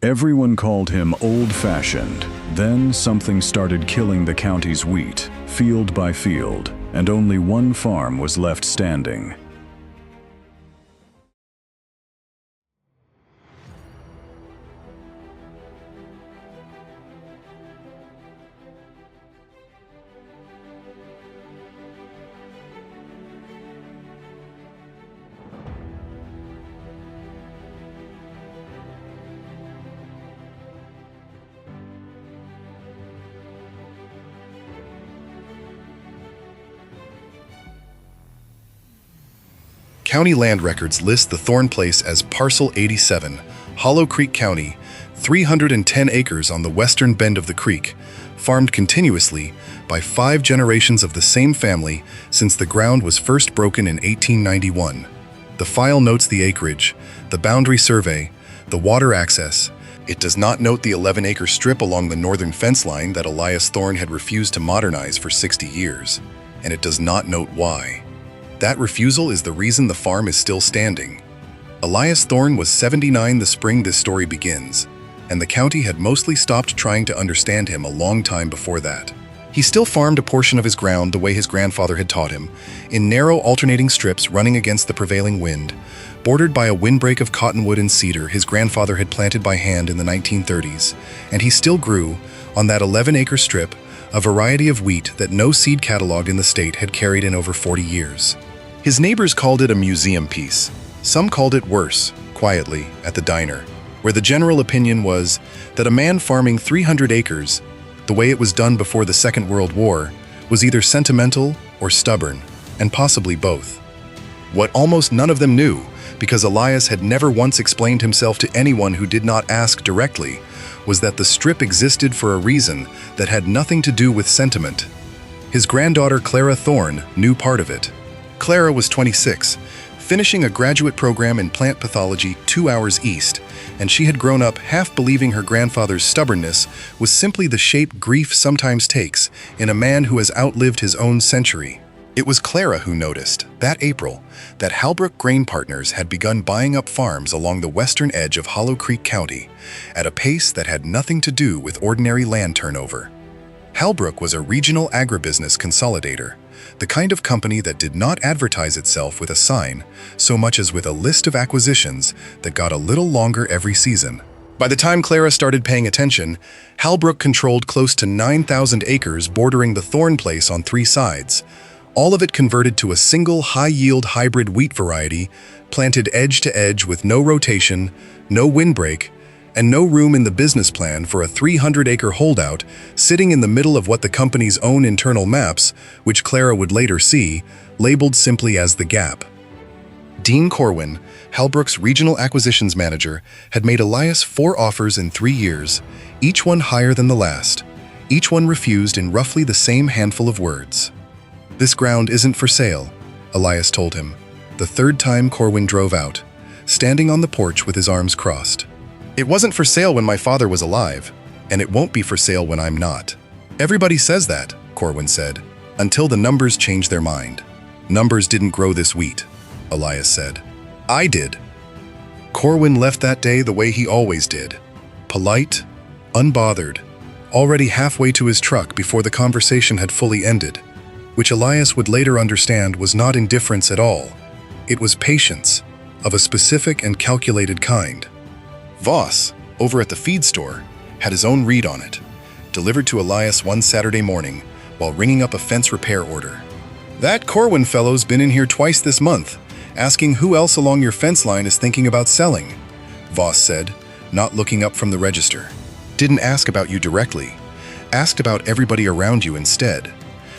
Everyone called him old-fashioned. Then something started killing the county's wheat, field by field, and only one farm was left standing. County land records list the Thorne place as Parcel 87, Hollow Creek County, 310 acres on the western bend of the creek, farmed continuously by 5 generations of the same family since the ground was first broken in 1891. The file notes the acreage, the boundary survey, the water access. It does not note the 11-acre strip along the northern fence line that Elias Thorne had refused to modernize for 60 years, and it does not note why. That refusal is the reason the farm is still standing. Elias Thorne was 79 the spring this story begins, and the county had mostly stopped trying to understand him a long time before that. He still farmed a portion of his ground the way his grandfather had taught him, in narrow alternating strips running against the prevailing wind, bordered by a windbreak of cottonwood and cedar his grandfather had planted by hand in the 1930s, and he still grew, on that 11-acre strip, a variety of wheat that no seed catalog in the state had carried in over 40 years. His neighbors called it a museum piece. Some called it worse, quietly, at the diner, where the general opinion was that a man farming 300 acres, the way it was done before the Second World War, was either sentimental or stubborn, and possibly both. What almost none of them knew, because Elias had never once explained himself to anyone who did not ask directly, was that the strip existed for a reason that had nothing to do with sentiment. His granddaughter Clara Thorne knew part of it. Clara was 26, finishing a graduate program in plant pathology 2 hours east, and she had grown up half believing her grandfather's stubbornness was simply the shape grief sometimes takes in a man who has outlived his own century. It was Clara who noticed, that April, that Halbrook Grain Partners had begun buying up farms along the western edge of Hollow Creek County at a pace that had nothing to do with ordinary land turnover. Halbrook was a regional agribusiness consolidator, the kind of company that did not advertise itself with a sign so much as with a list of acquisitions that got a little longer every season. By the time Clara started paying attention, Halbrook controlled close to 9,000 acres bordering the Thorne place on 3 sides, all of it converted to a single high-yield hybrid wheat variety, planted edge to edge with no rotation, no windbreak, and no room in the business plan for a 300-acre holdout sitting in the middle of what the company's own internal maps, which Clara would later see, labeled simply as the Gap. Dean Corwin, Halbrook's regional acquisitions manager, had made Elias 4 offers in 3 years, each one higher than the last, each one refused in roughly the same handful of words. "This ground isn't for sale," Elias told him, the 3rd time Corwin drove out, standing on the porch with his arms crossed. "It wasn't for sale when my father was alive, and it won't be for sale when I'm not." "Everybody says that," Corwin said, "until the numbers change their mind." "Numbers didn't grow this wheat," Elias said. "I did." Corwin left that day the way he always did, polite, unbothered, already halfway to his truck before the conversation had fully ended, which Elias would later understand was not indifference at all. It was patience, of a specific and calculated kind. Voss, over at the feed store, had his own read on it, delivered to Elias one Saturday morning while ringing up a fence repair order. "That Corwin fellow's been in here twice this month, asking who else along your fence line is thinking about selling," Voss said, not looking up from the register. "Didn't ask about you directly. Asked about everybody around you instead.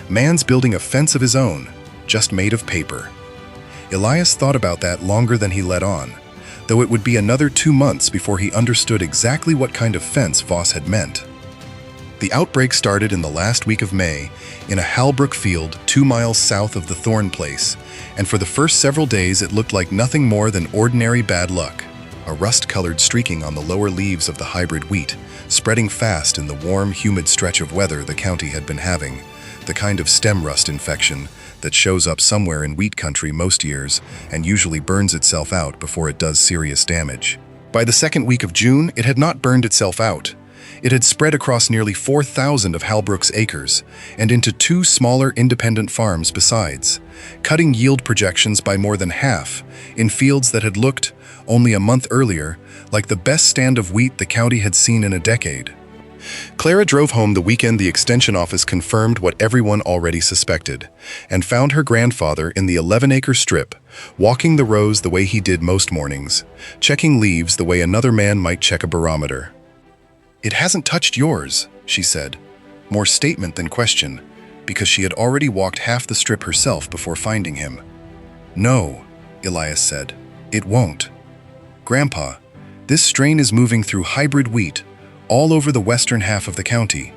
Man's building a fence of his own, just made of paper." Elias thought about that longer than he let on, though it would be another 2 months before he understood exactly what kind of fence Voss had meant. The outbreak started in the last week of May in a Halbrook field 2 miles south of the Thorne place, and for the first several days it looked like nothing more than ordinary bad luck, a rust-colored streaking on the lower leaves of the hybrid wheat, spreading fast in the warm, humid stretch of weather the county had been having, the kind of stem rust infection that shows up somewhere in wheat country most years and usually burns itself out before it does serious damage. By the second week of June, it had not burned itself out. It had spread across nearly 4,000 of Halbrook's acres and into 2 smaller independent farms besides, cutting yield projections by more than half in fields that had looked, only a month earlier, like the best stand of wheat the county had seen in a decade. Clara drove home the weekend the extension office confirmed what everyone already suspected, and found her grandfather in the 11-acre strip, walking the rows the way he did most mornings, checking leaves the way another man might check a barometer. "It hasn't touched yours," she said, more statement than question, because she had already walked half the strip herself before finding him. "No," Elias said, "it won't. Grandpa, this strain is moving through hybrid wheat all over the western half of the county.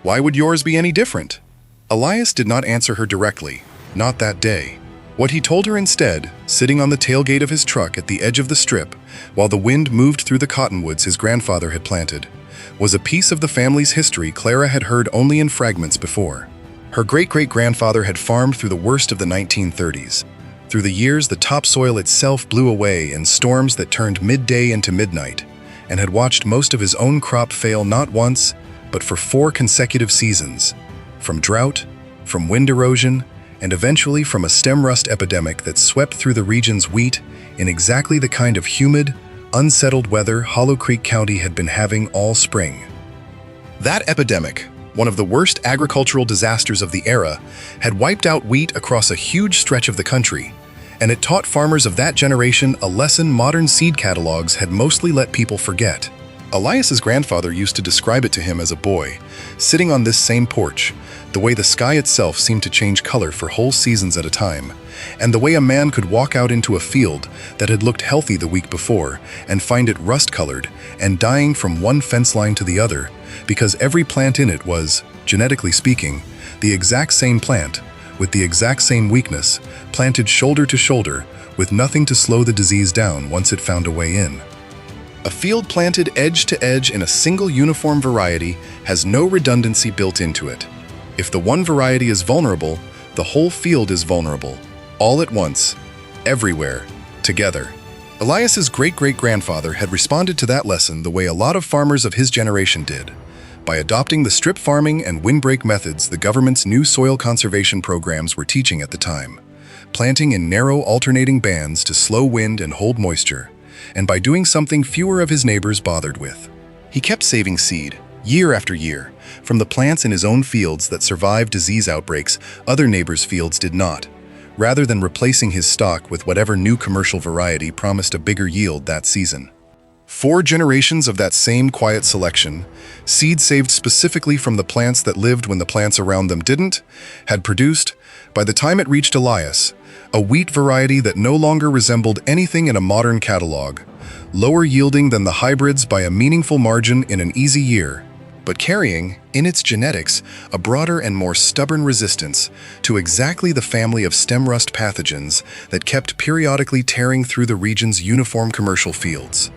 Why would yours be any different?" Elias did not answer her directly, not that day. What he told her instead, sitting on the tailgate of his truck at the edge of the strip, while the wind moved through the cottonwoods his grandfather had planted, was a piece of the family's history Clara had heard only in fragments before. Her great-great-grandfather had farmed through the worst of the 1930s. Through the years, the topsoil itself blew away in storms that turned midday into midnight, and had watched most of his own crop fail not once, but for 4 consecutive seasons, from drought, from wind erosion, and eventually from a stem rust epidemic that swept through the region's wheat in exactly the kind of humid, unsettled weather Hollow Creek County had been having all spring. That epidemic, one of the worst agricultural disasters of the era, had wiped out wheat across a huge stretch of the country, and it taught farmers of that generation a lesson modern seed catalogs had mostly let people forget. Elias's grandfather used to describe it to him as a boy, sitting on this same porch, the way the sky itself seemed to change color for whole seasons at a time, and the way a man could walk out into a field that had looked healthy the week before and find it rust-colored and dying from one fence line to the other, because every plant in it was, genetically speaking, the exact same plant, with the exact same weakness, planted shoulder to shoulder, with nothing to slow the disease down once it found a way in. A field planted edge to edge in a single uniform variety has no redundancy built into it. If the one variety is vulnerable, the whole field is vulnerable, all at once, everywhere, together. Elias's great-great-grandfather had responded to that lesson the way a lot of farmers of his generation did, by adopting the strip farming and windbreak methods the government's new soil conservation programs were teaching at the time, planting in narrow alternating bands to slow wind and hold moisture, and by doing something fewer of his neighbors bothered with. He kept saving seed, year after year, from the plants in his own fields that survived disease outbreaks other neighbors' fields did not, rather than replacing his stock with whatever new commercial variety promised a bigger yield that season. 4 generations of that same quiet selection, seed saved specifically from the plants that lived when the plants around them didn't, had produced, by the time it reached Elias, a wheat variety that no longer resembled anything in a modern catalog, lower yielding than the hybrids by a meaningful margin in an easy year, but carrying, in its genetics, a broader and more stubborn resistance to exactly the family of stem rust pathogens that kept periodically tearing through the region's uniform commercial fields.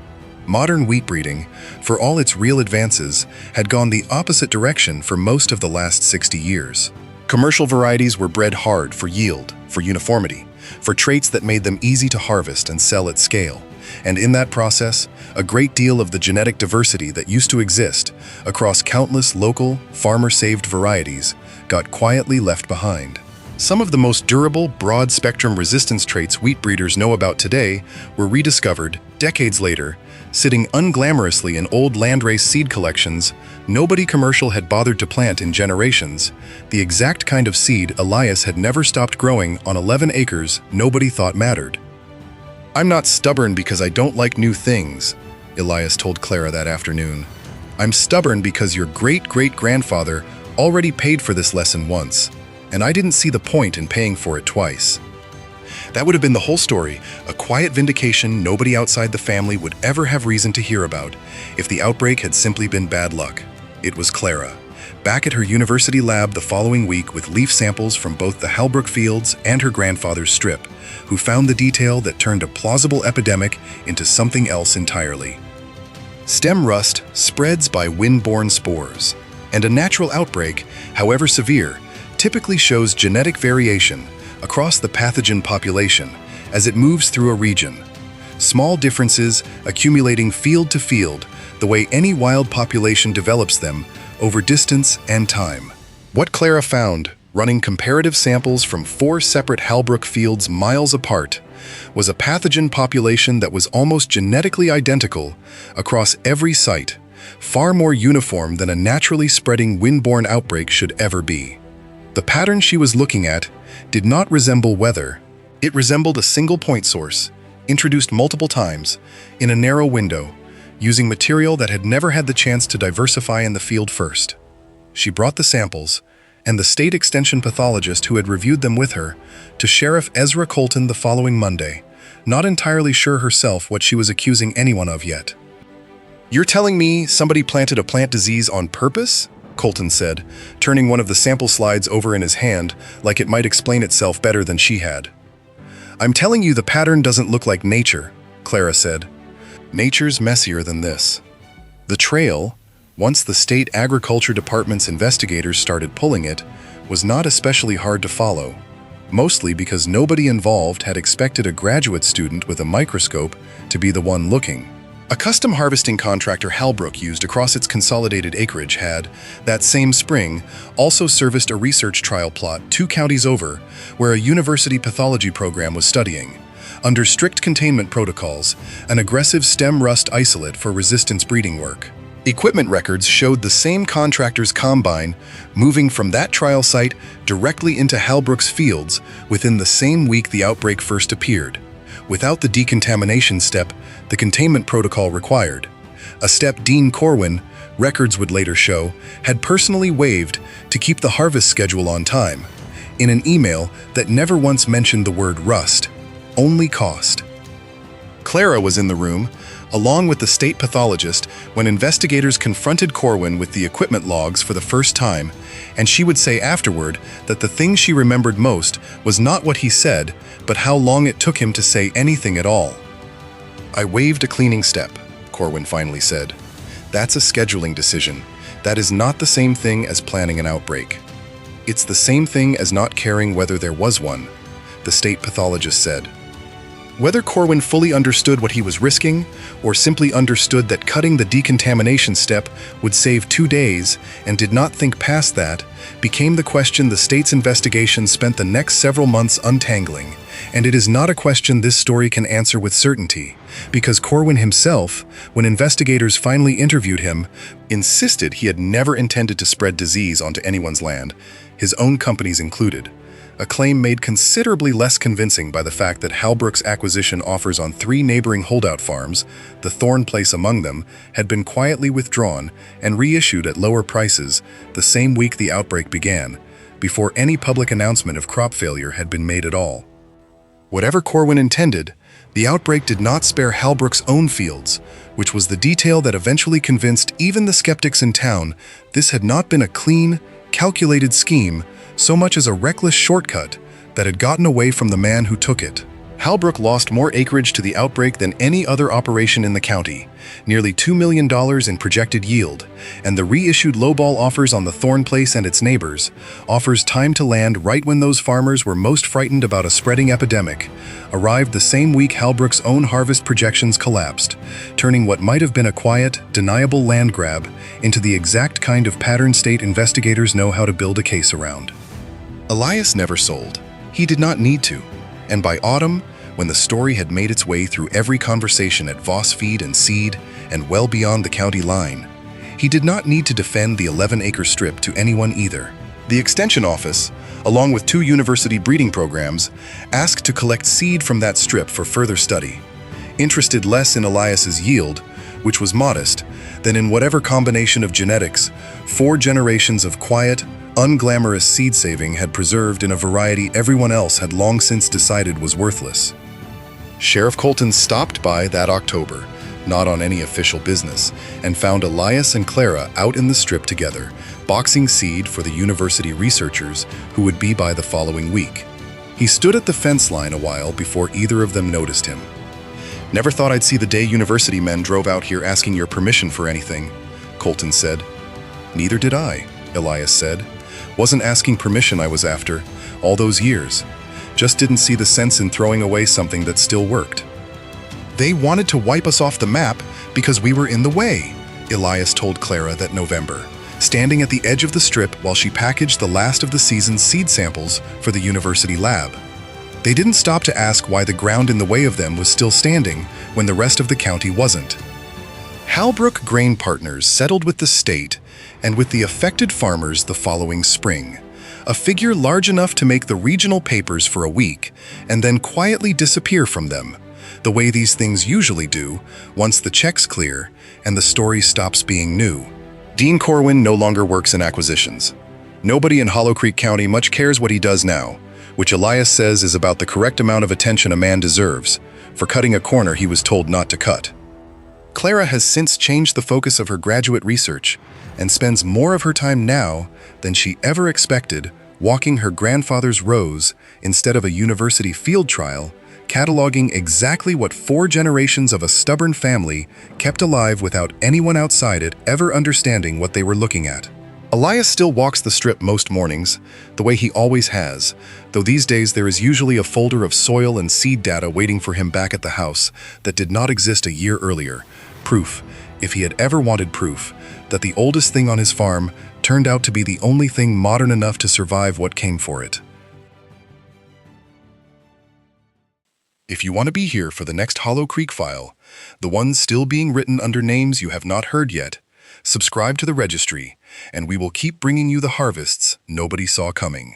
Modern wheat breeding, for all its real advances, had gone the opposite direction for most of the last 60 years. Commercial varieties were bred hard for yield, for uniformity, for traits that made them easy to harvest and sell at scale. And in that process, a great deal of the genetic diversity that used to exist across countless local, farmer-saved varieties got quietly left behind. Some of the most durable, broad-spectrum resistance traits wheat breeders know about today were rediscovered, decades later, sitting unglamorously in old landrace seed collections nobody commercial had bothered to plant in generations, the exact kind of seed Elias had never stopped growing on 11 acres nobody thought mattered. "I'm not stubborn because I don't like new things," Elias told Clara that afternoon. "I'm stubborn because your great-great-grandfather already paid for this lesson once, and I didn't see the point in paying for it twice." That would have been the whole story, a quiet vindication nobody outside the family would ever have reason to hear about, if the outbreak had simply been bad luck. It was Clara, back at her university lab the following week with leaf samples from both the Halbrook fields and her grandfather's strip, who found the detail that turned a plausible epidemic into something else entirely. Stem rust spreads by wind-borne spores, and a natural outbreak, however severe, typically shows genetic variation across the pathogen population as it moves through a region. Small differences accumulating field to field, the way any wild population develops them over distance and time. What Clara found, running comparative samples from 4 separate Heirloom fields miles apart, was a pathogen population that was almost genetically identical across every site, far more uniform than a naturally spreading wind-borne outbreak should ever be. The pattern she was looking at did not resemble weather. It resembled a single point source, introduced multiple times, in a narrow window, using material that had never had the chance to diversify in the field first. She brought the samples, and the state extension pathologist who had reviewed them with her, to Sheriff Ezra Colton the following Monday, not entirely sure herself what she was accusing anyone of yet. "You're telling me somebody planted a plant disease on purpose?" Colton said, turning one of the sample slides over in his hand like it might explain itself better than she had. "I'm telling you the pattern doesn't look like nature," Clara said. "Nature's messier than this." The trail, once the state agriculture department's investigators started pulling it, was not especially hard to follow, mostly because nobody involved had expected a graduate student with a microscope to be the one looking. A custom harvesting contractor Heirloom used across its consolidated acreage had, that same spring, also serviced a research trial plot 2 counties over where a university pathology program was studying, under strict containment protocols, an aggressive stem rust isolate for resistance breeding work. Equipment records showed the same contractor's combine moving from that trial site directly into Heirloom's fields within the same week the outbreak first appeared, without the decontamination step the containment protocol required, a step Dean Corwin, records would later show, had personally waived to keep the harvest schedule on time, in an email that never once mentioned the word rust, only cost. Clara was in the room, along with the state pathologist, when investigators confronted Corwin with the equipment logs for the first time, and she would say afterward that the thing she remembered most was not what he said, but how long it took him to say anything at all. "I waived a cleaning step," Corwin finally said. "That's a scheduling decision. That is not the same thing as planning an outbreak. It's the same thing as not caring whether there was one," the state pathologist said. Whether Corwin fully understood what he was risking, or simply understood that cutting the decontamination step would save 2 days and did not think past that, became the question the state's investigation spent the next several months untangling, and it is not a question this story can answer with certainty, because Corwin himself, when investigators finally interviewed him, insisted he had never intended to spread disease onto anyone's land, his own companies included. A claim made considerably less convincing by the fact that Heirloom's acquisition offers on 3 neighboring holdout farms, the Thorne place among them, had been quietly withdrawn and reissued at lower prices the same week the outbreak began, before any public announcement of crop failure had been made at all. Whatever Corwin intended, the outbreak did not spare Heirloom's own fields, which was the detail that eventually convinced even the skeptics in town this had not been a clean, calculated scheme so much as a reckless shortcut that had gotten away from the man who took it. Heirloom lost more acreage to the outbreak than any other operation in the county, nearly $2 million in projected yield, and the reissued lowball offers on the Thorne place and its neighbors offers time to land right when those farmers were most frightened about a spreading epidemic, arrived the same week Heirloom's own harvest projections collapsed, turning what might have been a quiet, deniable land grab into the exact kind of pattern state investigators know how to build a case around. Elias never sold. He did not need to, and by autumn, when the story had made its way through every conversation at Voss Feed and Seed and well beyond the county line, he did not need to defend the 11-acre strip to anyone either. The Extension Office, along with 2 university breeding programs, asked to collect seed from that strip for further study, interested less in Elias's yield, which was modest, than in whatever combination of genetics 4 generations of quiet, unglamorous seed saving had preserved in a variety everyone else had long since decided was worthless. Sheriff Colton stopped by that October, not on any official business, and found Elias and Clara out in the strip together, boxing seed for the university researchers who would be by the following week. He stood at the fence line a while before either of them noticed him. "Never thought I'd see the day university men drove out here asking your permission for anything," Colton said. "Neither did I," Elias said. "Wasn't asking permission I was after, all those years. Just didn't see the sense in throwing away something that still worked." They wanted to wipe us off the map because we were in the way, Elias told Clara that November, standing at the edge of the strip while she packaged the last of the season's seed samples for the university lab. They didn't stop to ask why the ground in the way of them was still standing when the rest of the county wasn't. Halbrook Grain Partners settled with the state and with the affected farmers the following spring, a figure large enough to make the regional papers for a week and then quietly disappear from them, the way these things usually do once the checks clear and the story stops being new. Dean Corwin no longer works in acquisitions. Nobody in Hollow Creek County much cares what he does now, which Elias says is about the correct amount of attention a man deserves for cutting a corner he was told not to cut. Clara has since changed the focus of her graduate research and spends more of her time now than she ever expected walking her grandfather's rows instead of a university field trial, cataloging exactly what 4 generations of a stubborn family kept alive without anyone outside it ever understanding what they were looking at. Elias still walks the strip most mornings, the way he always has, though these days there is usually a folder of soil and seed data waiting for him back at the house that did not exist a year earlier. Proof, if he had ever wanted proof, that the oldest thing on his farm turned out to be the only thing modern enough to survive what came for it. If you want to be here for the next Hollow Creek file, the ones still being written under names you have not heard yet, subscribe to the registry, and we will keep bringing you the harvests nobody saw coming.